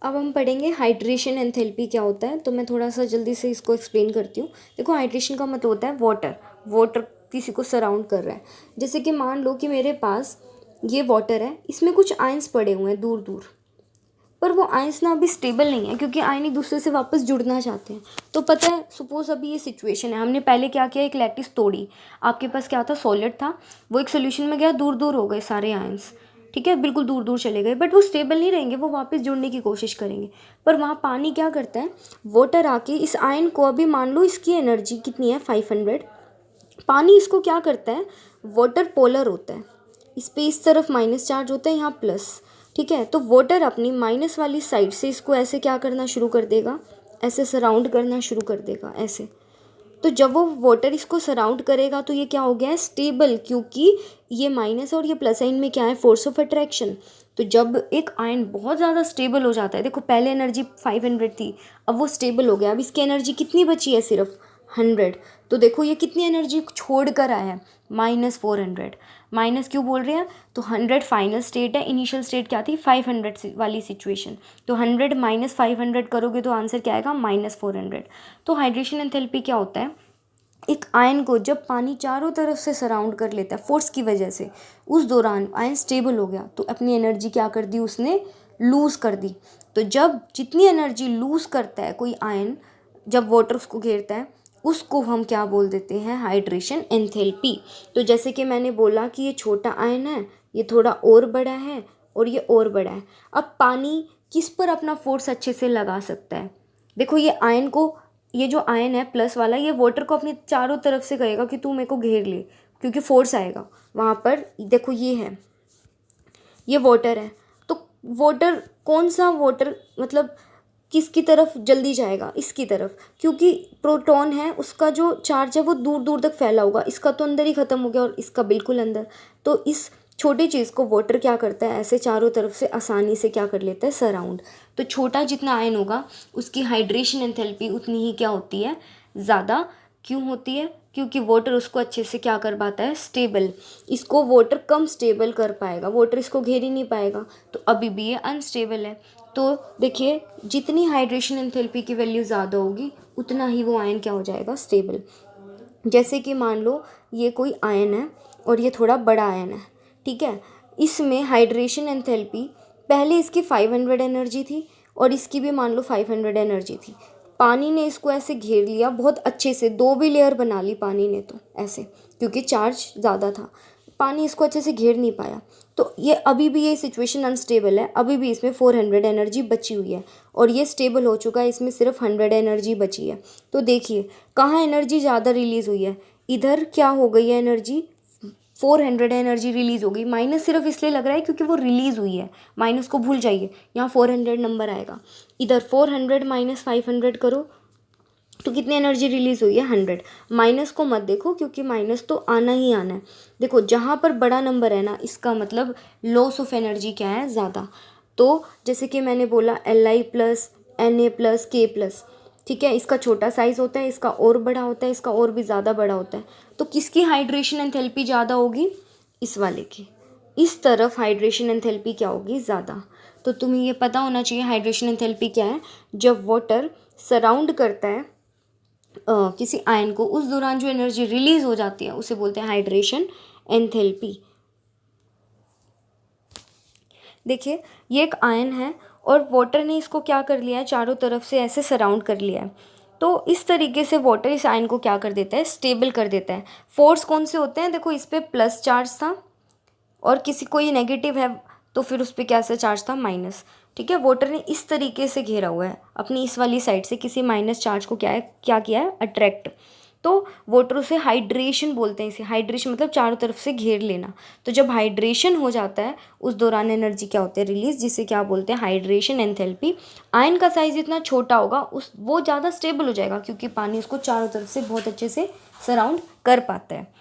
अब हम पढ़ेंगे हाइड्रेशन एंथैल्पी क्या होता है। तो मैं थोड़ा सा जल्दी से इसको एक्सप्लेन करती हूँ। देखो, हाइड्रेशन का मतलब होता है वाटर। वाटर किसी को सराउंड कर रहा है। जैसे कि मान लो कि मेरे पास ये वाटर है, इसमें कुछ आयंस पड़े हुए हैं दूर दूर, पर वो आयंस ना अभी स्टेबल नहीं है क्योंकि आयन एक दूसरे से वापस जुड़ना चाहते हैं। तो पता है, सपोज अभी ये सिचुएशन है, हमने पहले क्या किया, एक लैटिस तोड़ी। आपके पास क्या था, सॉलिड था, वो एक सोल्यूशन में गया, दूर दूर हो गए सारे आयंस, ठीक है, बिल्कुल दूर दूर चले गए, बट वो स्टेबल नहीं रहेंगे, वो वापस जुड़ने की कोशिश करेंगे। पर वहाँ पानी क्या करता है, वाटर आके इस आयन को, अभी मान लो इसकी एनर्जी कितनी है 500, पानी इसको क्या करता है, वाटर पोलर होता है, इस पे इस तरफ माइनस चार्ज होता है, यहाँ प्लस, ठीक है। तो वाटर अपनी माइनस वाली साइड से इसको ऐसे क्या करना शुरू कर देगा, ऐसे सराउंड करना शुरू कर देगा ऐसे। तो जब वो वाटर इसको सराउंड करेगा तो ये क्या हो गया है, स्टेबल, क्योंकि ये माइनस और ये प्लस साइन में क्या है, फोर्स ऑफ अट्रैक्शन। तो जब एक आयन बहुत ज़्यादा स्टेबल हो जाता है, देखो पहले एनर्जी 500 थी, अब वो स्टेबल हो गया, अब इसकी एनर्जी कितनी बची है, सिर्फ 100। तो देखो ये कितनी एनर्जी छोड़ कर आया है, -400। माइनस क्यों बोल रहे हैं, तो 100 फाइनल स्टेट है, इनिशियल स्टेट क्या थी 500 वाली सिचुएशन। तो 100 - 500 करोगे तो आंसर क्या आएगा, -400। तो हाइड्रेशन एंथैल्पी क्या होता है, एक आयन को जब पानी चारों तरफ से सराउंड कर लेता है फोर्स की वजह से, उस दौरान आयन स्टेबल हो गया तो अपनी एनर्जी क्या कर दी उसने, लूज़ कर दी। तो जब जितनी एनर्जी लूज़ करता है कोई आयन, जब वाटर उसको घेरता है, उसको हम क्या बोल देते हैं, हाइड्रेशन एंथैल्पी। तो जैसे कि मैंने बोला कि ये छोटा आयन है, ये थोड़ा और बड़ा है, और ये और बड़ा है। अब पानी किस पर अपना फोर्स अच्छे से लगा सकता है, देखो ये आयन को, ये जो आयन है प्लस वाला, ये वाटर को अपनी चारों तरफ से कहेगा कि तू मेरे को घेर ले, क्योंकि फोर्स आएगा वहाँ पर। देखो ये है, ये वाटर है, तो वाटर कौन सा वाटर, मतलब किसकी तरफ जल्दी जाएगा, इसकी तरफ, क्योंकि प्रोटॉन है, उसका जो चार्ज है वो दूर दूर तक फैला होगा, इसका तो अंदर ही ख़त्म हो गया और इसका बिल्कुल अंदर। तो इस छोटी चीज़ को वाटर क्या करता है, ऐसे चारों तरफ से आसानी से क्या कर लेता है, सराउंड। तो छोटा जितना आयन होगा उसकी हाइड्रेशन एंथैल्पी उतनी ही क्या होती है, ज़्यादा। क्यों होती है, क्योंकि वाटर उसको अच्छे से क्या कर पाता है, स्टेबल। इसको वाटर कम स्टेबल कर पाएगा, वाटर इसको घेर ही नहीं पाएगा, तो अभी भी ये अनस्टेबल है। तो देखिए, जितनी हाइड्रेशन एंथैल्पी की वैल्यू ज़्यादा होगी उतना ही वो आयन क्या हो जाएगा, स्टेबल। जैसे कि मान लो ये कोई आयन है और ये थोड़ा बड़ा आयन है, ठीक है। इसमें हाइड्रेशन एंथैल्पी, पहले इसकी 500 एनर्जी थी और इसकी भी मान लो 500 एनर्जी थी। पानी ने इसको ऐसे घेर लिया बहुत अच्छे से, दो भी लेयर बना ली पानी ने, तो ऐसे, क्योंकि चार्ज ज़्यादा था, पानी इसको अच्छे से घेर नहीं पाया। तो ये अभी भी ये सिचुएशन अनस्टेबल है, अभी भी इसमें 400 एनर्जी बची हुई है, और ये स्टेबल हो चुका है, इसमें सिर्फ 100 एनर्जी बची है। तो देखिए कहाँ एनर्जी ज़्यादा रिलीज़ हुई है, इधर क्या हो गई है एनर्जी, 400 एनर्जी रिलीज़ हो गई। माइनस सिर्फ इसलिए लग रहा है क्योंकि वो रिलीज़ हुई है, माइनस को भूल जाइए, यहाँ 400 नंबर आएगा। इधर 400 - 500 करो तो कितनी एनर्जी रिलीज़ हुई है, 100। माइनस को मत देखो क्योंकि माइनस तो आना ही आना है। देखो जहाँ पर बड़ा नंबर है ना, इसका मतलब लॉस ऑफ एनर्जी क्या है, ज़्यादा। तो जैसे कि मैंने बोला Li plus Na plus K plus, ठीक है, इसका छोटा साइज़ होता है, इसका और बड़ा होता है, इसका और भी ज़्यादा बड़ा होता है। तो किसकी हाइड्रेशन एंथैल्पी ज़्यादा होगी, इस वाले की, इस तरफ हाइड्रेशन एंथैल्पी क्या होगी, ज़्यादा। तो तुम्हें ये पता होना चाहिए हाइड्रेशन एंथैल्पी क्या है। जब वाटर सराउंड करता है किसी आयन को, उस दौरान जो एनर्जी रिलीज हो जाती है उसे बोलते हैं हाइड्रेशन एंथैल्पी। देखिए ये एक आयन है और वाटर ने इसको क्या कर लिया है, चारों तरफ से ऐसे सराउंड कर लिया है। तो इस तरीके से वाटर इस आयन को क्या कर देता है, स्टेबल कर देता है। फोर्स कौन से होते हैं, देखो इस पर प्लस चार्ज था और किसी को ये नेगेटिव है तो फिर उस पर क्या सा चार्ज था, माइनस, ठीक है। वाटर ने इस तरीके से घेरा हुआ है अपनी इस वाली साइड से, किसी माइनस चार्ज को क्या है, क्या किया है, अट्रैक्ट। तो वाटर उसे हाइड्रेशन बोलते हैं, इसे हाइड्रेशन मतलब चारों तरफ से घेर लेना। तो जब हाइड्रेशन हो जाता है उस दौरान एनर्जी क्या होती है, रिलीज, जिसे क्या बोलते हैं, हाइड्रेशन एंथैल्पी। आयन का साइज जितना छोटा होगा उस वो ज़्यादा स्टेबल हो जाएगा क्योंकि पानी उसको चारों तरफ से बहुत अच्छे से सराउंड कर पाता है।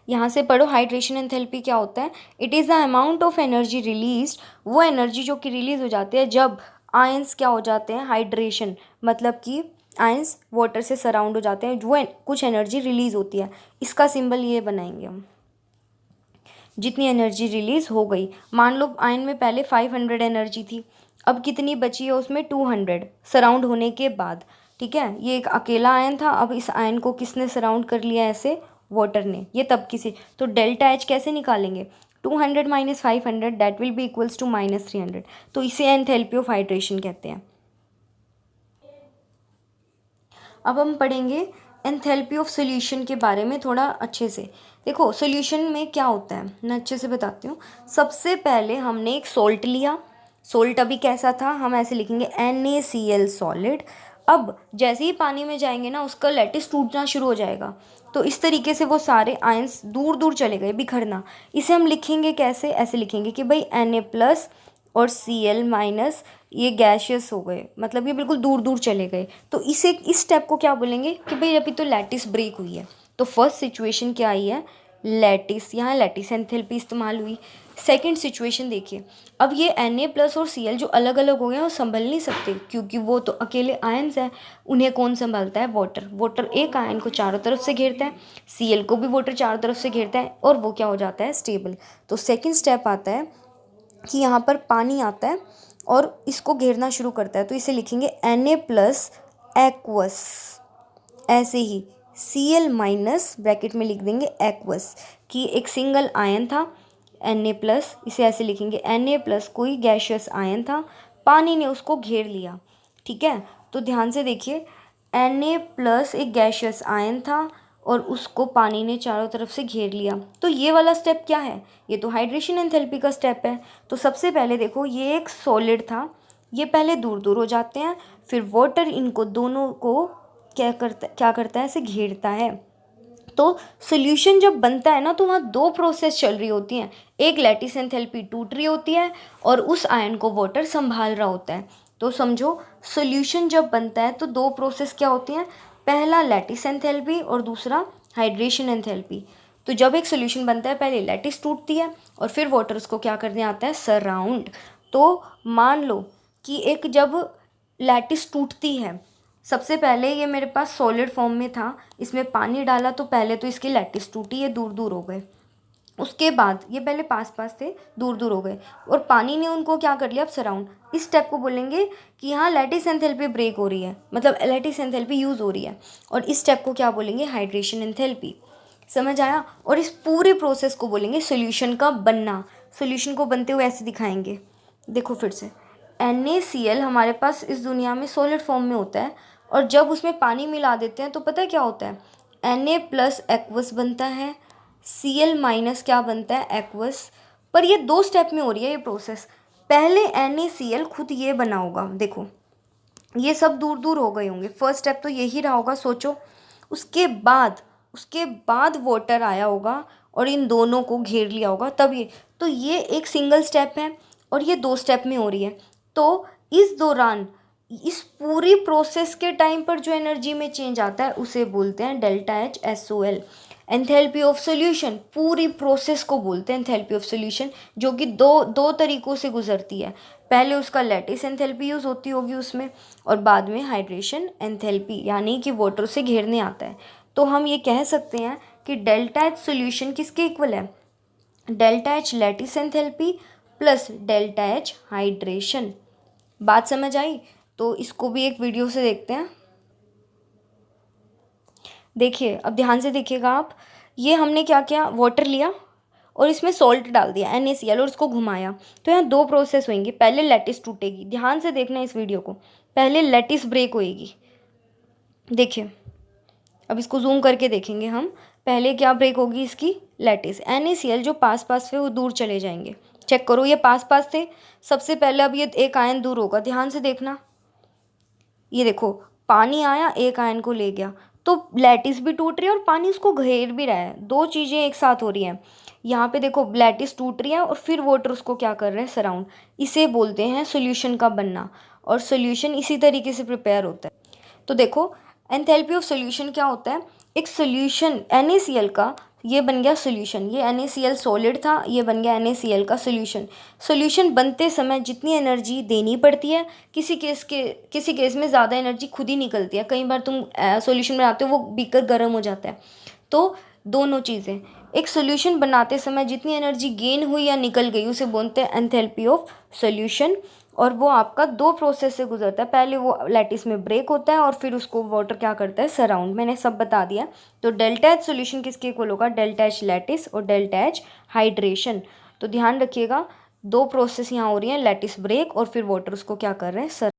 यहाँ से पढ़ो, हाइड्रेशन एंथैल्पी क्या होता है, it is the amount of energy release, वो एनर्जी जो कि रिलीज हो जाती है जब आयंस क्या हो जाते हैं, हाइड्रेशन मतलब कि आयंस वाटर से सराउंड हो जाते हैं, जो कुछ एनर्जी रिलीज होती है। इसका सिंबल ये बनाएंगे हम, जितनी एनर्जी रिलीज़ हो गई। मान लो आयन में पहले 500 एनर्जी थी, अब कितनी बची है उसमें 200 सराउंड होने के बाद। ठीक है, ये एक अकेला आयन था, अब इस आयन को किसने सराउंड कर लिया ऐसे, वाटर ने। ये तब किसी, तो डेल्टा एच कैसे निकालेंगे, 200 minus 500 that will be equals to -300। तो इसे एंथैल्पी ऑफ हाइड्रेशन कहते हैं। अब हम पढ़ेंगे एंथैल्पी ऑफ सॉल्यूशन के बारे में थोड़ा अच्छे से। देखो सॉल्यूशन में क्या होता है मैं अच्छे से बताती हूँ। सबसे पहले हमने एक सॉल्ट लिया, सॉल्ट अभी कैसा था, हम ऐसे लिखेंगे NaCl सॉलिड। अब जैसे ही पानी में जाएंगे ना उसका लैटिस टूटना शुरू हो जाएगा, तो इस तरीके से वो सारे आयंस दूर दूर चले गए, बिखरना। इसे हम लिखेंगे कैसे, ऐसे लिखेंगे कि भाई Na+ और Cl- ये गैशियस हो गए, मतलब ये बिल्कुल दूर दूर चले गए। तो इसे, इस स्टेप को क्या बोलेंगे कि भाई अभी तो लैटिस ब्रेक हुई है। तो फर्स्ट सिचुएशन क्या आई है, लैटिस, यहाँ लैटिस एंथैल्पी इस्तेमाल हुई। सेकंड सिचुएशन देखिए, अब ये Na+ और Cl जो अलग अलग हो गए हैं वो संभल नहीं सकते, क्योंकि वो तो अकेले आयन्स हैं। उन्हें कौन संभालता है, वाटर। वाटर एक आयन को चारों तरफ से घेरता है, Cl को भी वाटर चारों तरफ से घेरता है, और वो क्या हो जाता है, स्टेबल। तो सेकेंड स्टेप आता है कि यहाँ पर पानी आता है और इसको घेरना शुरू करता है, तो इसे लिखेंगे Na+ एक्वस। ऐसे ही Cl- ब्रैकेट में लिख देंगे एक्वस, कि एक सिंगल आयन था Na+, इसे ऐसे लिखेंगे Na+ कोई गैशियस आयन था, पानी ने उसको घेर लिया। ठीक है, तो ध्यान से देखिए, Na+ एक गैशियस आयन था और उसको पानी ने चारों तरफ से घेर लिया। तो ये वाला स्टेप क्या है, ये तो हाइड्रेशन एंथैल्पी का स्टेप है। तो सबसे पहले देखो, ये एक सॉलिड था, ये पहले दूर दूर हो जाते हैं, फिर वाटर इनको दोनों को क्या करता है, ऐसे घेरता है। तो सॉल्यूशन जब बनता है ना, तो वहाँ दो प्रोसेस चल रही होती हैं। एक लैटिस एंथैल्पी टूट रही होती है और उस आयन को वाटर संभाल रहा होता है। तो समझो, सॉल्यूशन जब बनता है तो दो प्रोसेस क्या होती हैं, पहला लैटिस एंथैल्पी और दूसरा हाइड्रेशन एंथैल्पी। तो जब एक सॉल्यूशन बनता है, पहले लैटिस टूटती है और फिर वाटर उसको क्या करने आता है, सराउंड। तो मान लो कि एक जब लैटिस टूटती है, सबसे पहले ये मेरे पास सॉलिड फॉर्म में था, इसमें पानी डाला तो पहले तो इसकी लैटिस टूटी, ये दूर दूर हो गए। उसके बाद ये पहले पास पास थे, दूर दूर हो गए, और पानी ने उनको क्या कर लिया, अब सराउंड। इस स्टेप को बोलेंगे कि यहाँ लैटिस एंथैल्पी ब्रेक हो रही है, मतलब लैटिस एंथैल्पी यूज़ हो रही है, और इस स्टेप को क्या बोलेंगे, हाइड्रेशन एंथैल्पी। समझ आया। और इस पूरे प्रोसेस को बोलेंगे सॉल्यूशन का बनना। सॉल्यूशन को बनते हुए ऐसे दिखाएंगे, देखो फिर से, NaCl हमारे पास इस दुनिया में सॉलिड फॉर्म में होता है, और जब उसमें पानी मिला देते हैं तो पता है क्या होता है, Na+ एक्वस बनता है, Cl- क्या बनता है, एक्वस। पर ये दो स्टेप में हो रही है ये प्रोसेस। पहले NaCl खुद ये बना होगा, देखो ये सब दूर दूर हो गए होंगे, फर्स्ट स्टेप तो यही रहा होगा, सोचो। उसके बाद वाटर आया होगा और इन दोनों को घेर लिया होगा, तब ये, तो ये एक सिंगल स्टेप है और ये दो स्टेप में हो रही है। तो इस दौरान, इस पूरी प्रोसेस के टाइम पर जो एनर्जी में चेंज आता है उसे बोलते हैं ΔHSOL, एंथैल्पी ऑफ सॉल्यूशन। पूरी प्रोसेस को बोलते हैं एंथैल्पी ऑफ सॉल्यूशन, जो कि दो दो तरीक़ों से गुजरती है। पहले उसका लैटिस एंथैल्पी यूज़ होती होगी उसमें, और बाद में हाइड्रेशन एंथैल्पी, यानी कि वाटर से घेरने आता है। तो हम ये कह सकते हैं कि ΔH सॉल्यूशन किसके इक्वल है, ΔH lattice enthalpy plus ΔH hydration. बात समझ आई। तो इसको भी एक वीडियो से देखते हैं। देखिए, अब ध्यान से देखिएगा आप, ये हमने क्या किया, वाटर लिया और इसमें सॉल्ट डाल दिया NaCl और उसको घुमाया। तो यहाँ दो प्रोसेस होंगी, पहले लैटिस टूटेगी, ध्यान से देखना इस वीडियो को, पहले लैटिस ब्रेक होएगी। देखिए, अब इसको जूम करके देखेंगे हम, पहले क्या ब्रेक होगी इसकी, लैटिस। NaCl जो पास पास थे वो दूर चले जाएंगे। चेक करो, ये पास पास थे सबसे पहले, अब ये एक आयन दूर होगा, ध्यान से देखना। ये देखो, पानी आया एक आयन को ले गया, तो लैटिस भी टूट रही है और पानी उसको घेर भी रहा है, दो चीज़ें एक साथ हो रही हैं। यहाँ पे देखो, लैटिस टूट रही है और फिर वाटर उसको क्या कर रहे हैं, सराउंड। इसे बोलते हैं सॉल्यूशन का बनना, और सॉल्यूशन इसी तरीके से प्रिपेयर होता है। तो देखो, एंथैल्पी ऑफ सॉल्यूशन क्या होता है, एक सॉल्यूशन NaCl का, ये बन गया सॉल्यूशन, ये NaCl सॉलिड था, ये बन गया NaCl का सॉल्यूशन। सॉल्यूशन बनते समय जितनी एनर्जी देनी पड़ती है, किसी केस में ज़्यादा एनर्जी खुद ही निकलती है। कई बार तुम सॉल्यूशन बनाते हो वो बीकर गर्म हो जाता है। तो दोनों चीज़ें, एक सोल्यूशन बनाते समय जितनी एनर्जी गेन हुई या निकल गई उसे बोलते हैं एंथैल्पी ऑफ सोल्यूशन। और वो आपका दो प्रोसेस से गुजरता है, पहले वो लैटिस में ब्रेक होता है और फिर उसको वाटर क्या करता है, सराउंड। मैंने सब बता दिया। तो डेल्टा एच सोल्यूशन किसके इक्वल होगा, डेल्टा एच लैटिस और डेल्टा एच हाइड्रेशन। तो ध्यान रखिएगा, दो प्रोसेस यहाँ हो रही हैं, लैटिस ब्रेक और फिर वाटर उसको क्या कर रहे हैं, सर।